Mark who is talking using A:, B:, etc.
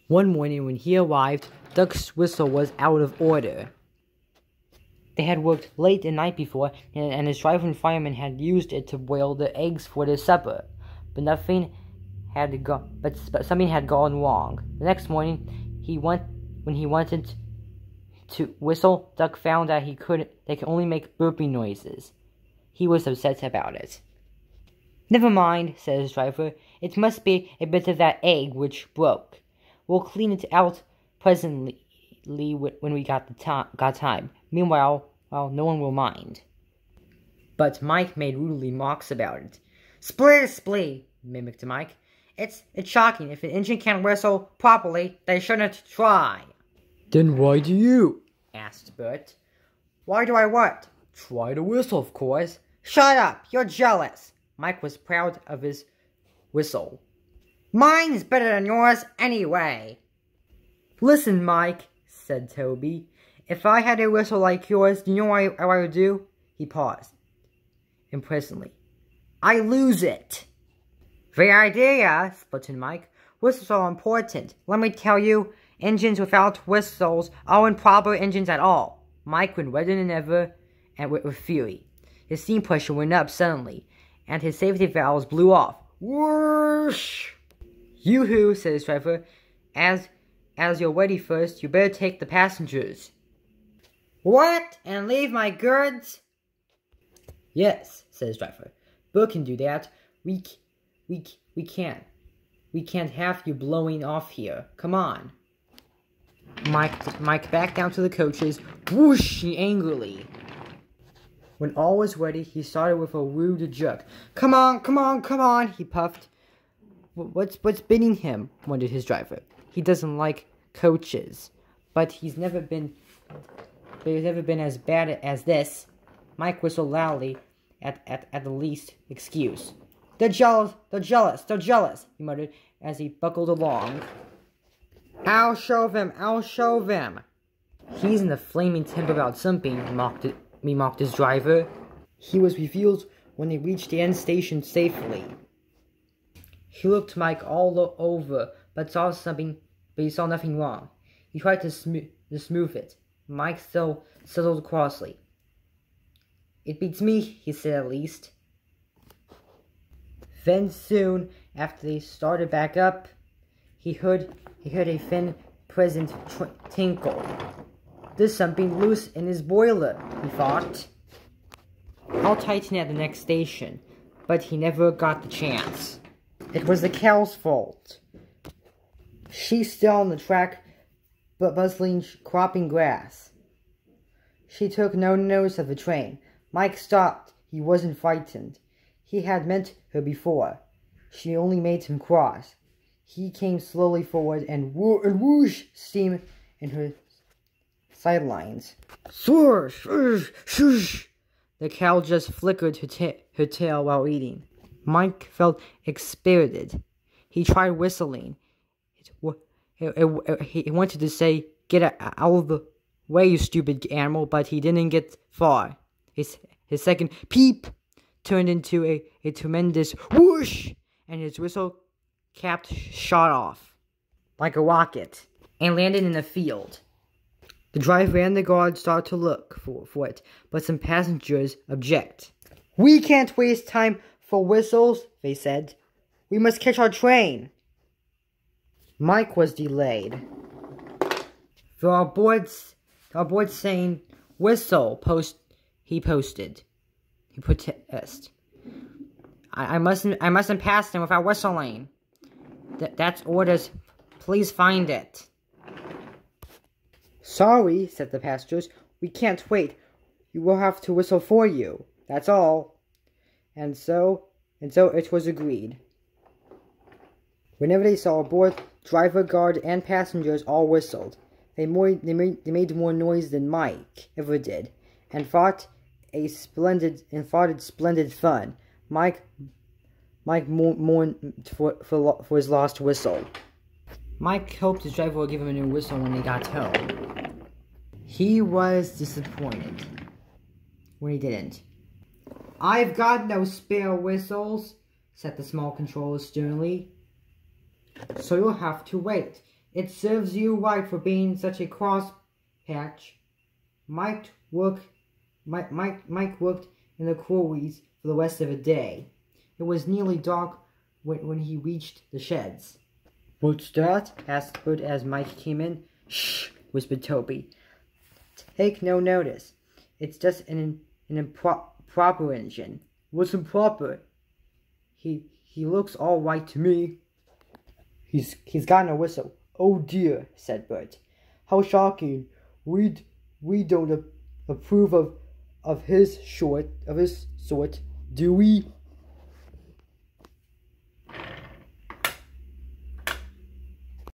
A: One morning when he arrived, Duck's whistle was out of order. They had worked late the night before, and his driver and fireman had used it to boil the eggs for their supper. But something had gone wrong. The next morning, when he wanted to whistle, Duck found that they could only make burping noises. He was upset about it. "Never mind," said his driver. "It must be a bit of that egg which broke. We'll clean it out presently when we got time. Meanwhile, no one will mind." But Mike made rudely mocks about it. "Splee," mimicked Mike. It's shocking. If an engine can't whistle properly, they shouldn't try."
B: "Then why do you?"
A: asked Bert. "Why do I what?"
B: "Try to whistle, of course."
A: "Shut up! You're jealous." Mike was proud of his whistle. "Mine's better than yours anyway." "Listen, Mike," said Toby. "If I had a whistle like yours, do you know what I would do?" He paused impressively. "I lose it." "The idea," sputtered Mike. "Whistles are important. Let me tell you, engines without whistles aren't proper engines at all." Mike went redder than ever and with fury. His steam pressure went up suddenly, and his safety valves blew off. Whoosh! "Yoo-hoo," said his driver. As you're ready first, you better take the passengers." "What? And leave my goods?" "Yes," said his driver. "Bert can do that. We can't. We can't have you blowing off here. Come on." Mike backed down to the coaches, whooshing angrily. When all was ready, he started with a rude jerk. Come on, he puffed. What's beating him?" wondered his driver. "He doesn't like coaches, but he's never been as bad as this." Mike whistled loudly at the least excuse. They're jealous, he muttered as he buckled along. I'll show them. "He's in a flaming temper about something," mocked his driver. He was revealed when they reached the end station safely. He looked Mike all over, but he saw nothing wrong. He tried to smooth it. Mike still settled crossly. "It beats me," he said at least. Then soon after they started back up, he heard a thin, pleasant tinkle. "There's something loose in his boiler," he thought. "I'll tighten at the next station," but he never got the chance. It was the cow's fault. She's still on the track, but bustling, cropping grass. She took no notice of the train. Mike stopped. He wasn't frightened. He had met her before. She only made him cross. He came slowly forward and whoosh steam in her sidelines. Swoosh, swoosh, swoosh. The cow just flickered her tail while eating. Mike felt exspirited. He tried whistling. He wanted to say, "Get out of the way, you stupid animal," but he didn't get far. His second peep turned into a tremendous whoosh, and his whistle cap shot off like a rocket and landed in a field. The driver and the guard started to look for it, but some passengers object. "We can't waste time for whistles," they said. "We must catch our train." Mike was delayed. There are boards saying "whistle" he protested. I mustn't pass them without whistling. That's orders. Please find it." "Sorry," said the passengers. "We can't wait. You will have to whistle for you. That's all." And so it was agreed. Whenever they saw a board, driver, guard, and passengers all whistled. They made more noise than Mike ever did, and thought it splendid fun. Mike mourned for his lost whistle. Mike hoped his driver would give him a new whistle when they got home. He was disappointed when he didn't. "I've got no spare whistles," said the small controller sternly. "So you'll have to wait. It serves you right for being such a cross patch. Mike worked in the quarries for the rest of the day. It was nearly dark when he reached the sheds.
B: What's that?
A: Asked Bert as Mike came in. Shh, whispered Toby. Take no notice. It's just an improper engine.
B: What's improper?
A: He looks all right to me.
B: He's
A: got no whistle.
B: Oh dear,
A: said Bert.
B: How shocking. We don't approve of his sort, do we?